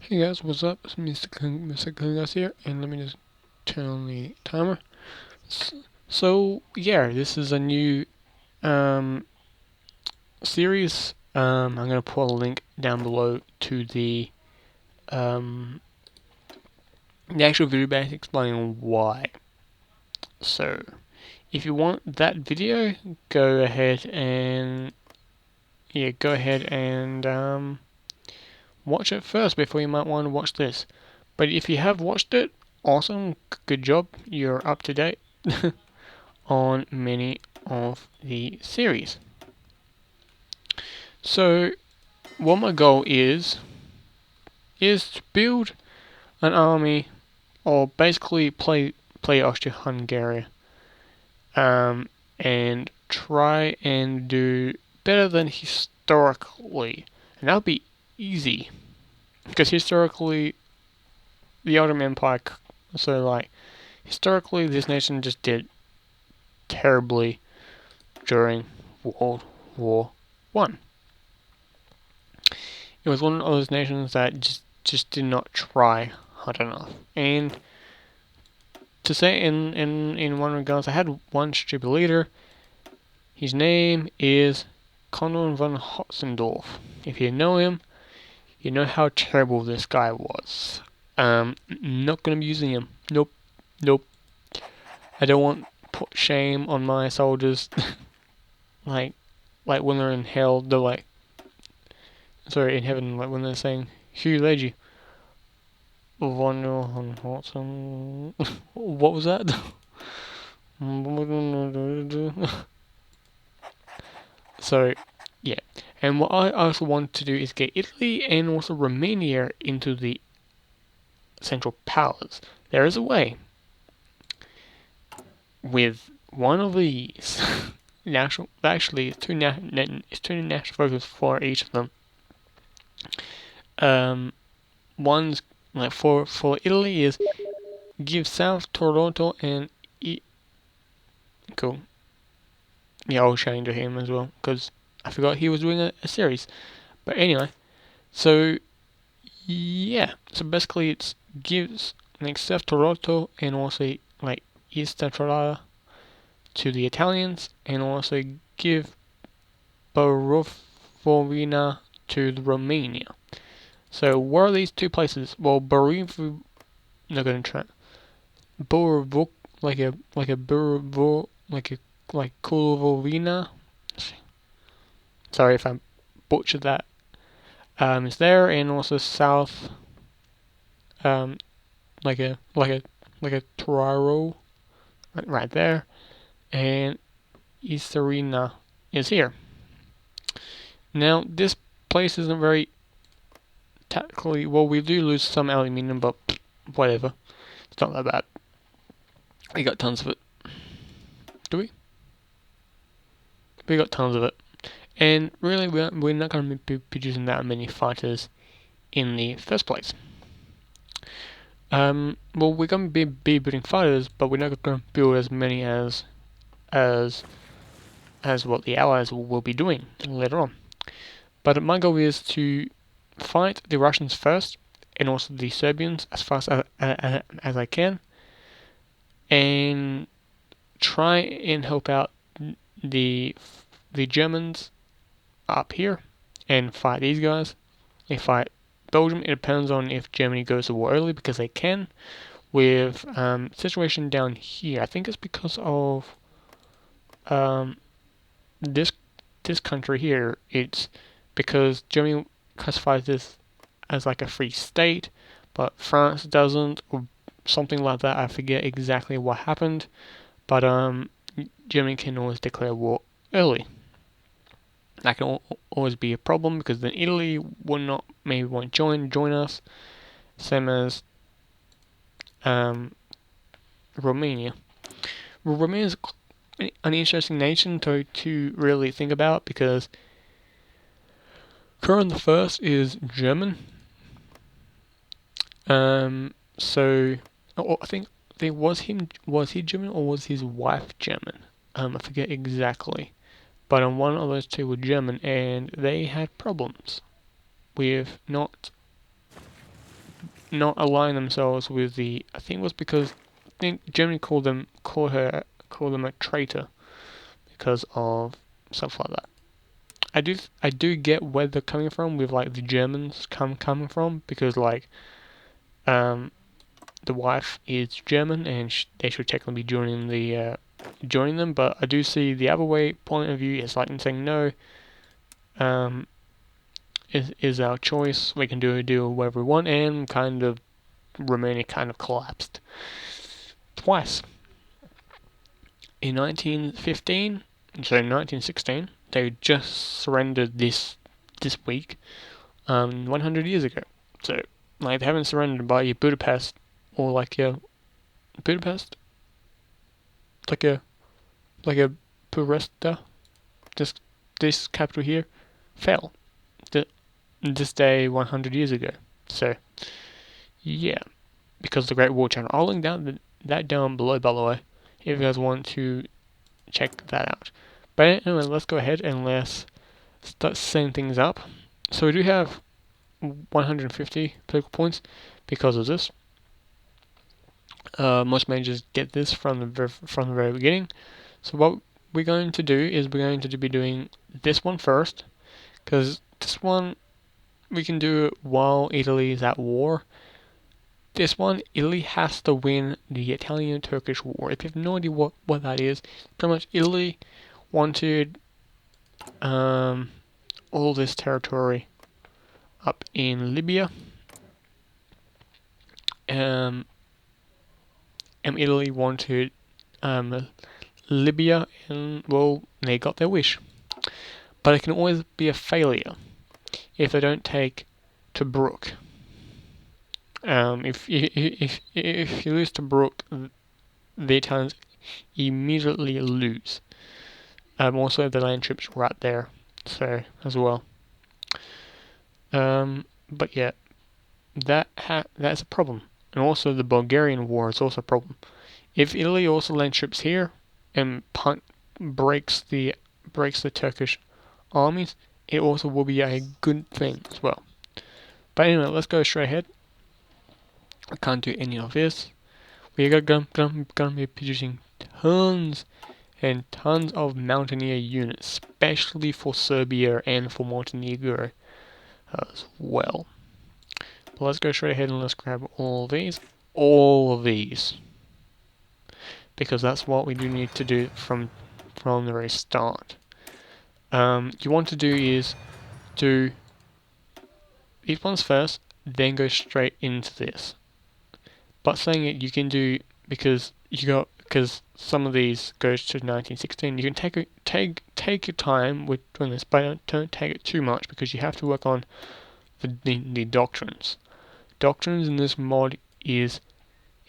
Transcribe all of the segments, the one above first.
Hey guys, what's up? It's Mr. Kungas here, and let me just turn on the timer. So yeah, this is a new um, series. I'm gonna put a link down below to um, the actual video base explaining why. So if you want that video, go ahead and watch it first before you might want to watch this. But if you have watched it, awesome, good job, you're up to date on many of the series. So what my goal is to build an army, or basically play Austria-Hungary, and try and do better than historically, and that'll be easy because historically the Ottoman Empire, so like historically this nation just did terribly during World War One. It was one of those nations that just did not try hard enough. And to say in one regards, I had one stupid leader. His name is Conrad von Hotzendorf. If you know him, you know how terrible this guy was. Not gonna be using him. Nope, nope. I don't want to put shame on my soldiers. like when they're in hell, they're like, sorry, in heaven, like when they're saying, "Who led you?" Von Hotzen. What was that? So, yeah. And what I also want to do is get Italy and also Romania into the Central Powers. There is a way with one of these national. Actually, it's two national focus for each of them. One's like for Italy is give South Toronto and cool. Yeah, I'll show to him as well because I forgot he was doing a series. But anyway, so yeah, so basically it gives like South Toronto and also like East Central to the Italians, and also give Barovina to the Romania. So where are these two places? Well, Bariv, not gonna try. Borovok, like Kulovina. Sorry if I butchered that. It's there, and also south, um, like a Traro, right there, and Easterina is here. Now this place isn't very tactically. Well, we do lose some aluminium, but whatever. It's not that bad. We got tons of it. Do we? We got tons of it. And really, we're not going to be producing that many fighters in the first place. Well, we're going to be building fighters, but we're not going to build as many as what the Allies will be doing later on. But my goal is to fight the Russians first, and also the Serbians as fast as I can, and try and help out the Germans up here and fight these guys. They fight Belgium. It depends on if Germany goes to war early, because they can. With situation down here, I think it's because of this country here. It's because Germany classifies this as like a free state, but France doesn't, or something like that. I forget exactly what happened, but Germany can always declare war early. That can always be a problem, because then Italy will not, maybe won't join us, same as Romania. Romania is an interesting nation to really think about, because Curran the First is German. So I think was he German, or was his wife German? I forget exactly. But one of those two were German, and they had problems with not not align themselves with the. I think it was because I think Germany called them a traitor because of stuff like that. I do get where they're coming from with like the Germans coming from because like um the wife is German and they should technically be joining them, but I do see the other way point of view is like saying no, um is our choice. We can do a deal whatever we want, and kind of Romania kind of collapsed twice. In 1915, so 1916, they just surrendered this week, 100 years ago. So like they haven't surrendered by your Budapest or like your Budapest, like a Puresta, just this capital here, fell this day 100 years ago. So yeah, because of the Great War Channel. I'll link that down below, by the way, if you guys want to check that out. But anyway, let's go ahead and let's start setting things up. So we do have 150 political points because of this. Most managers get this from the very beginning. So what we're going to do is we're going to be doing this one first, because this one we can do it while Italy is at war. This one, Italy has to win the Italian-Turkish War. If you have no idea what that is, pretty much Italy wanted all this territory up in Libya. And Italy wanted Libya, and well, they got their wish. But it can always be a failure if they don't take Tobruk. If you lose Tobruk, the Italians immediately lose. Also, the land troops right there, so as well. But yeah, that's a problem. And also, the Bulgarian War is also a problem. If Italy also land troops here and breaks the Turkish armies, it also will be a good thing as well. But anyway, let's go straight ahead. I can't do any of this. We're gonna be producing tons and tons of Mountaineer units, especially for Serbia and for Montenegro as well. But let's go straight ahead and let's grab all of these, because that's what we do need to do from the very start. You want to do is do these ones first, then go straight into this. But saying it, you can do because some of these goes to 1916. You can take your time with doing this, but don't take it too much because you have to work on the doctrines. Doctrines in this mod is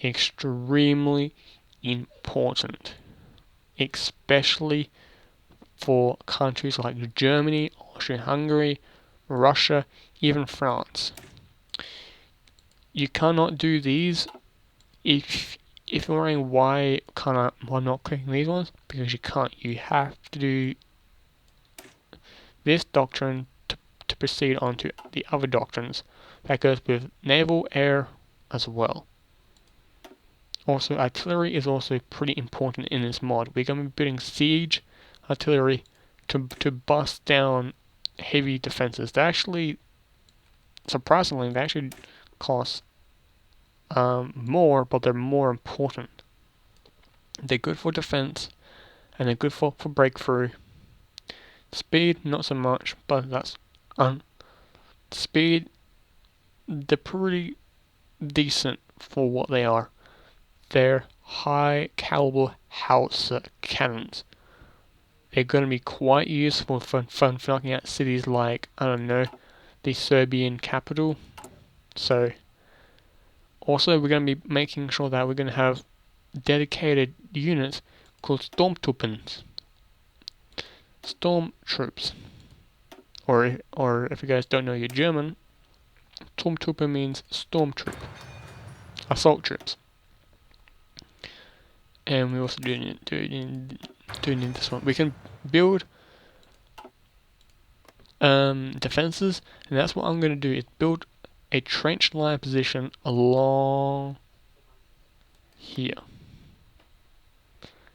extremely important, especially for countries like Germany, Austria-Hungary, Russia, even France. You cannot do these if you're wondering why not clicking these ones, because you can't. You have to do this doctrine to proceed on to the other doctrines. That goes with naval, air as well. Also, artillery is also pretty important in this mod. We're going to be building siege artillery to bust down heavy defenses. They actually, surprisingly, cost more, but they're more important. They're good for defense, and they're good for breakthrough. Speed, not so much, but that's speed. They're pretty decent for what they are. They're high caliber howitzer cannons. They're going to be quite useful for knocking out cities like, I don't know, the Serbian capital. So also we're going to be making sure that we're going to have dedicated units called Stormtruppen. Storm troops. Or if you guys don't know your German, Stormtrooper means storm troop. Assault troops. And we also do need this one. We can build defenses, and that's what I'm going to do, is build a trench line position along here,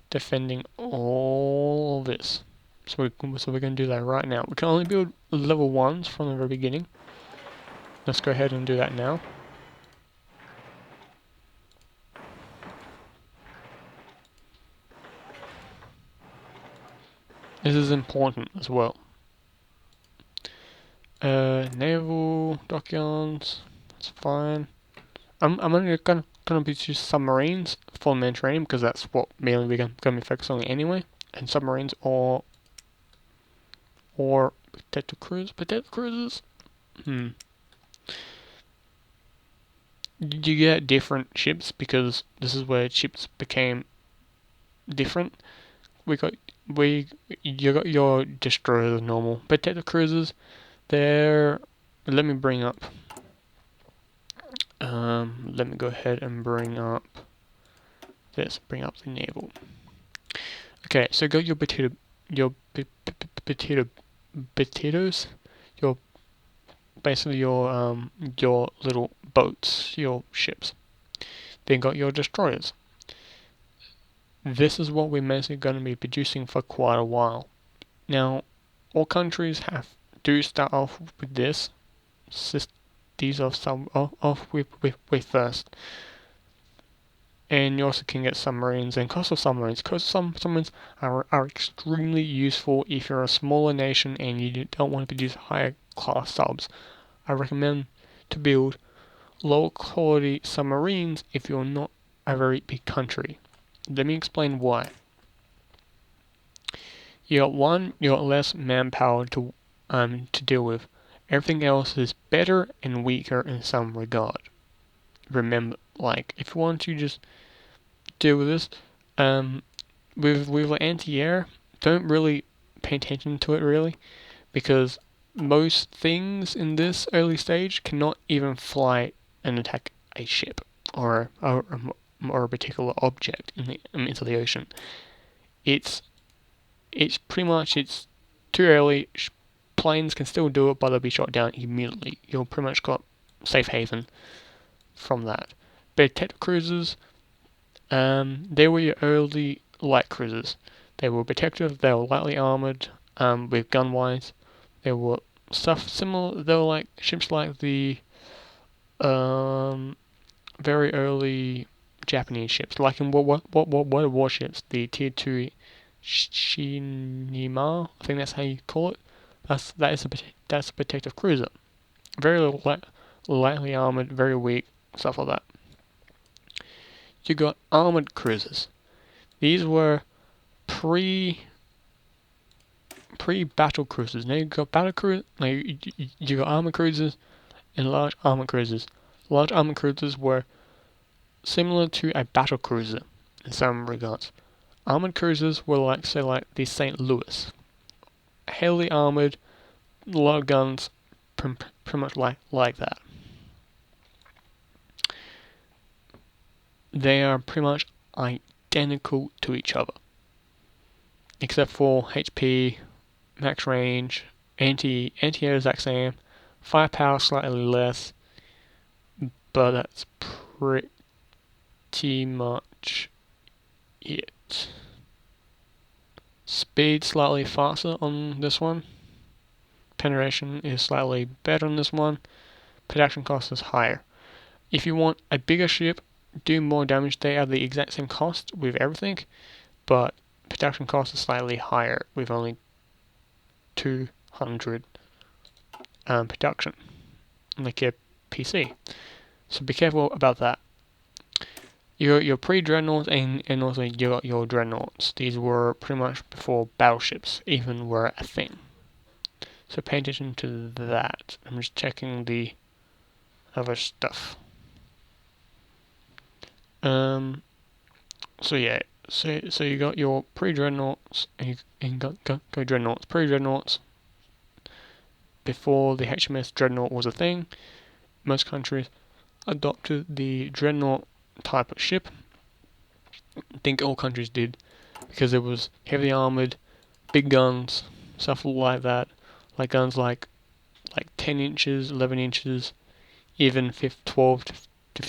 defending all of this. So we're going to do that right now. We can only build level 1s from the very beginning. Let's go ahead and do that now. This is important as well. Naval dockyards, that's fine. I'm only gonna be just submarines for Mediterranean because that's what mainly we're gonna be focused on anyway. And submarines or potato cruisers. You get different ships because this is where ships became different. You got your destroyers normal. Potato cruisers, they're, let me bring up let me go ahead and bring up bring up the naval. Okay, so got your potatoes, your basically your little boats, your ships. Then got your destroyers. This is what we're mostly going to be producing for quite a while. Now, all countries do start off with this. These are some off with first. And you also can get submarines and coastal submarines. Coastal submarines are extremely useful if you're a smaller nation and you don't want to produce higher class subs. I recommend to build low quality submarines if you're not a very big country. Let me explain why. You got less manpower to deal with. Everything else is better and weaker in some regard. Remember, like, if you want to just deal with this, with anti-air, don't really pay attention to it really, because most things in this early stage cannot even fly and attack a ship or a particular object into the ocean. It's pretty much too early. Planes can still do it, but they'll be shot down immediately. You'll pretty much got safe haven from that. Potato cruisers, they were your early light cruisers. They were protective. They were lightly armored, with gun-wise. They were stuff similar. They were like ships like the very early Japanese ships, like in what warships, the Tier 2 Shinima, I think that's how you call it. That's a protective cruiser. Very lightly armored, very weak, stuff like that. You got armored cruisers. These were pre-battle cruisers. Now you got battle cruisers. Now you got armored cruisers and large armored cruisers. Large armored cruisers were similar to a battle cruiser in some regards. Armored cruisers were like, say, like the St. Louis. Heavily armored, a lot of guns, pretty much like that. They are pretty much identical to each other, except for HP, max range, anti-air exact same, firepower slightly less, but that's pretty much it. Speed slightly faster on this one. Penetration is slightly better on this one. Production cost is higher. If you want a bigger ship, do more damage, they are the exact same cost with everything, but production cost is slightly higher with only 200 production, like your PC. So be careful about that. Your pre-dreadnoughts and also you got your dreadnoughts. These were pretty much before battleships even were a thing. So pay attention to that. I'm just checking the other stuff. So yeah, so you got your pre-dreadnoughts and you got dreadnoughts. Pre-dreadnoughts, before the HMS dreadnought was a thing, most countries adopted the dreadnought type of ship. I think all countries did, because it was heavily armored, big guns, stuff like that, like guns like 10 inches, 11 inches. even 12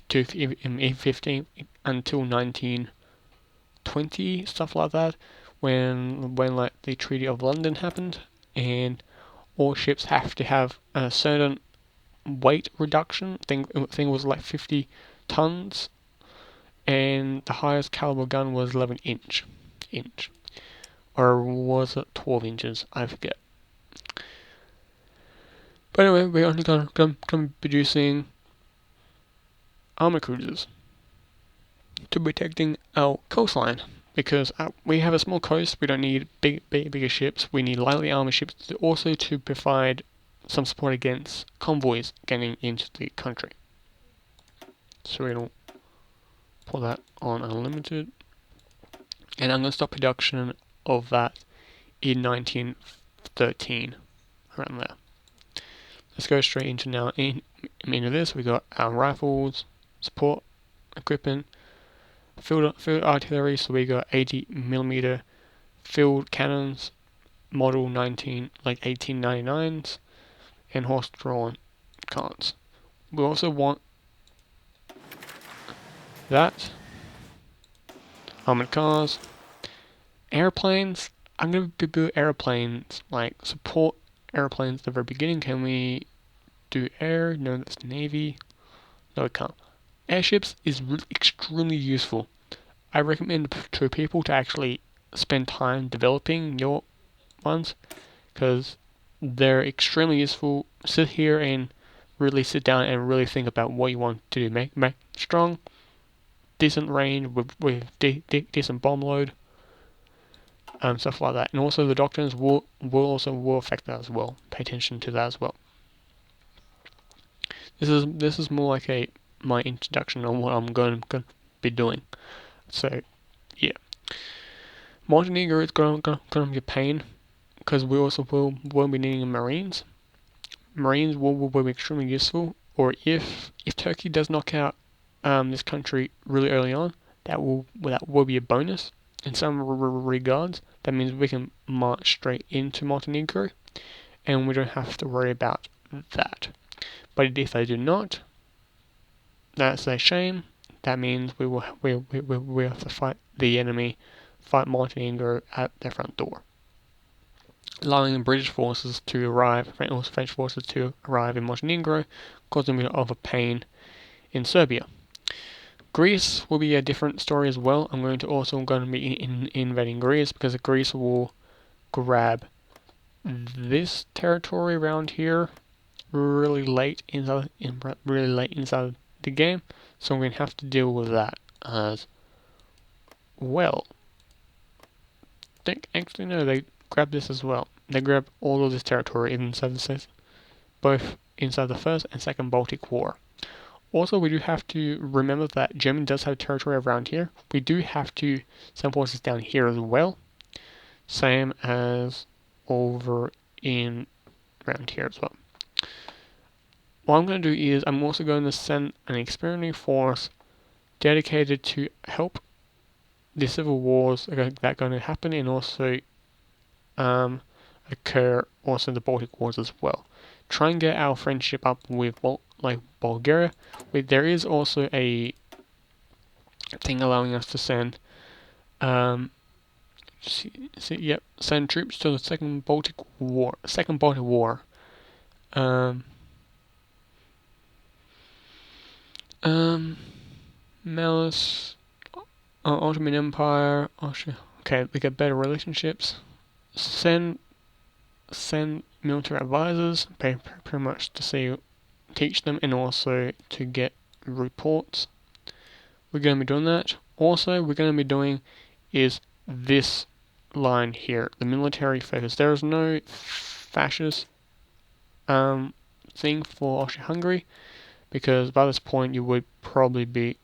to even 15 until 1920, stuff like that, when like the Treaty of London happened, and all ships have to have a certain weight reduction. Thing was like 50 tons, and the highest caliber gun was 11 inch, or was it 12 inches? I forget. But anyway, we're only going to be producing armor cruisers to protecting our coastline, because we have a small coast. We don't need bigger ships. We need lightly armored ships also to provide some support against convoys getting into the country. So we're going to put that on unlimited, and I'm going to stop production of that in 1913, around there. Let's go straight into now into this. We got our rifles, support equipment, field artillery. So we got 80mm field cannons, model 1899s, and horse-drawn carts. We also want that, armored cars, airplanes. I'm going to build airplanes, like support airplanes at the very beginning. Can we do air? No, that's Navy. No, we can't. Airships is extremely useful. I recommend to people to actually spend time developing your ones, because they're extremely useful. Sit here and really sit down and really think about what you want to do. Make strong, decent range with decent bomb load, stuff like that. And also the doctrines will affect that as well. Pay attention to that as well. This is more like my introduction on what I'm going to be doing. So yeah, Montenegro is going to be a pain, because we also will be needing Marines. Marines will be extremely useful. Or if Turkey does knock out this country really early on, that will be a bonus in some regards. That means we can march straight into Montenegro, and we don't have to worry about that. But if they do not, that's a shame. That means we have to fight the enemy, fight Montenegro at their front door, allowing the British forces to arrive, also French forces to arrive in Montenegro, causing a bit of a pain in Serbia. Greece will be a different story as well. I'm going to be invading Greece, because Greece will grab this territory around here really late inside the game. So I'm going to have to deal with that as well. Actually no, they grab this as well. They grab all of this territory inside the states, both inside the First and Second Baltic War. Also, we do have to remember that Germany does have territory around here. We do have to send forces down here as well, same as over in around here as well. What I'm going to do is I'm also going to send an experimenting force dedicated to help the civil wars that are going to happen, and also occur also in the Baltic Wars as well. Try and get our friendship up with Bulgaria. There is also a thing allowing us to send send troops to the Second Baltic War. Malice, Ottoman Empire, Austria. Okay, we get better relationships. Send military advisors, pretty much to teach them, and also to get reports. We're going to be doing that. Also, we're going to be doing is this line here, the military focus. There is no fascist thing for Austria-Hungary, because by this point you would probably be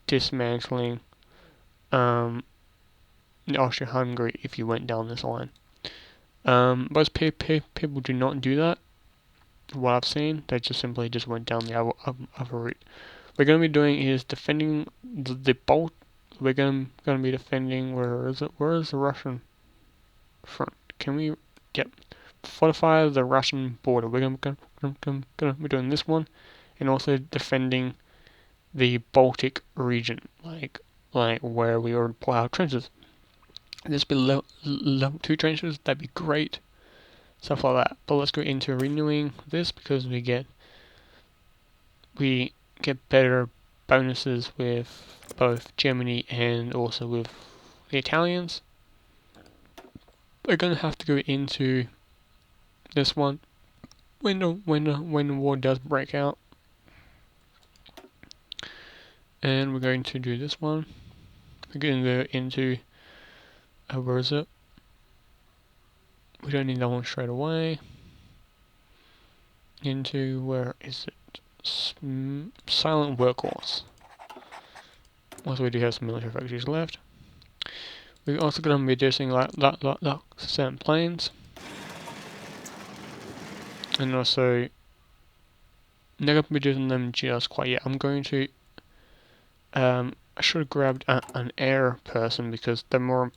dismantling Austria-Hungary if you went down this line. Most people do not do that. What I've seen, they simply went down the other route. We're going to be doing is defending the Balt. We're going to be defending. Where is it? Where is the Russian front? Can we fortify the Russian border? We're going to be doing this one, and also defending the Baltic region, like where we already put our trenches. This be level 2 trenches, that'd be great. Stuff like that. But let's go into renewing this because we get better bonuses with both Germany and also with the Italians. We're gonna have to go into this one when the war does break out, and we're going to do this one. We're going to go into where is it? We don't need that one straight away. Into where is it? Silent workhorse. Also, we do have some military factories left. We're also going to be reducing like certain planes, and also not going to be doing them just quite yet. I'm going to. I should have grabbed an air person because they're more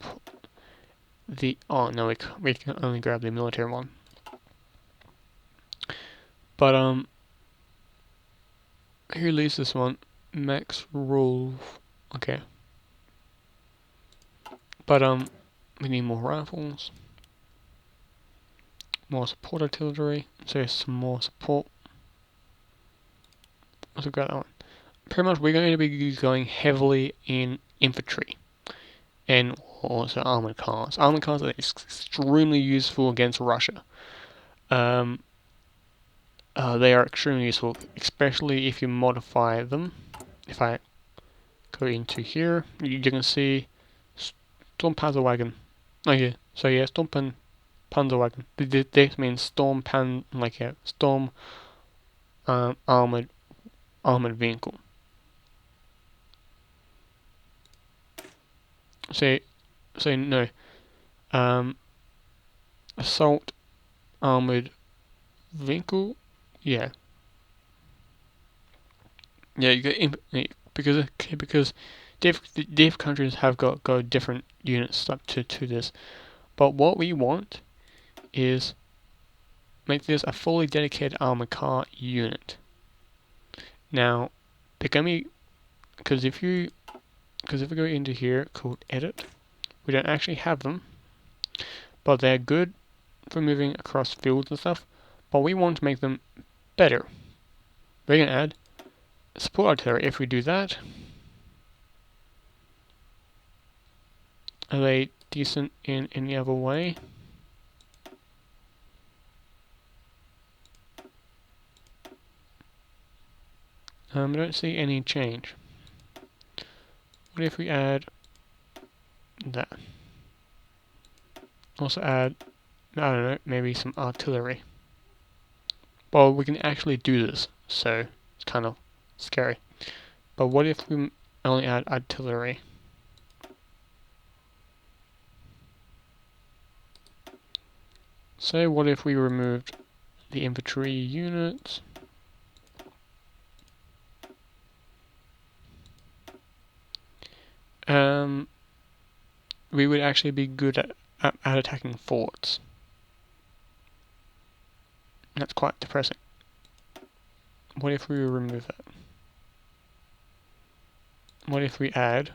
oh no, we can only grab the military one. But who leads this one? Max Rolf. Okay. But we need more rifles, more support artillery. So some more support. Let's grab that one. Pretty much, we're going to be going heavily in infantry and also armored cars. Armored cars are extremely useful against Russia. They are extremely useful, especially if you modify them. If I go into here, you can see Sturmpanzerwagen. Oh yeah, so yeah, Sturmpanzerwagen. This means storm armored vehicle. So no, assault armored vehicle. Yeah. Yeah, you get because diff countries have got different units up to this, but what we want is make this a fully dedicated armored car unit. Now, because if we go into here called edit, we don't actually have them, but they're good for moving across fields and stuff. But we want to make them better. We're gonna add support artillery. If we do that, are they decent in any other way? I don't see any change. What if we add that? Also add, I don't know, maybe some artillery. Well, we can actually do this, so it's kind of scary. But what if we only add artillery? So what if we removed the infantry units? We would actually be good at attacking forts. That's quite depressing. What if we remove that? What if we add?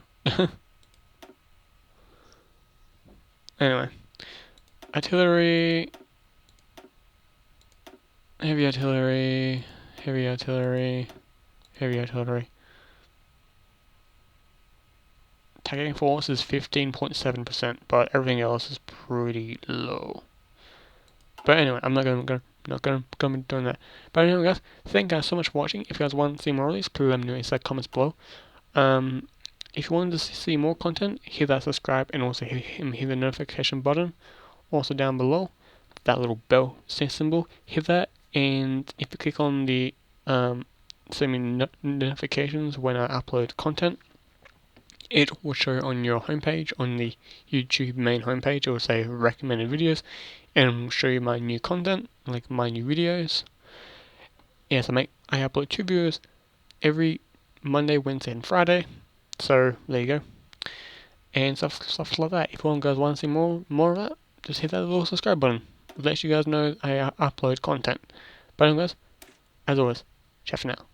Anyway, artillery, heavy artillery, heavy artillery, heavy artillery. Attacking force is 15.7%, but everything else is pretty low. But anyway, I'm not gonna be doing that. But anyway, guys, thank you guys so much for watching. If you guys want to see more of these, please let me know in the comments below. If you wanted to see more content, hit that subscribe and also hit the notification button. Also down below, that little bell symbol, hit that, and if you click on the send me notifications when I upload content, it will show on your homepage, on the YouTube main homepage. It will say recommended videos, and it will show you my new content, like my new videos. Yes, I upload 2 videos every Monday, Wednesday, and Friday. So there you go, and stuff like that. If you guys want to see more of that, just hit that little subscribe button. It lets you guys know I upload content. But anyways, as always, ciao for now.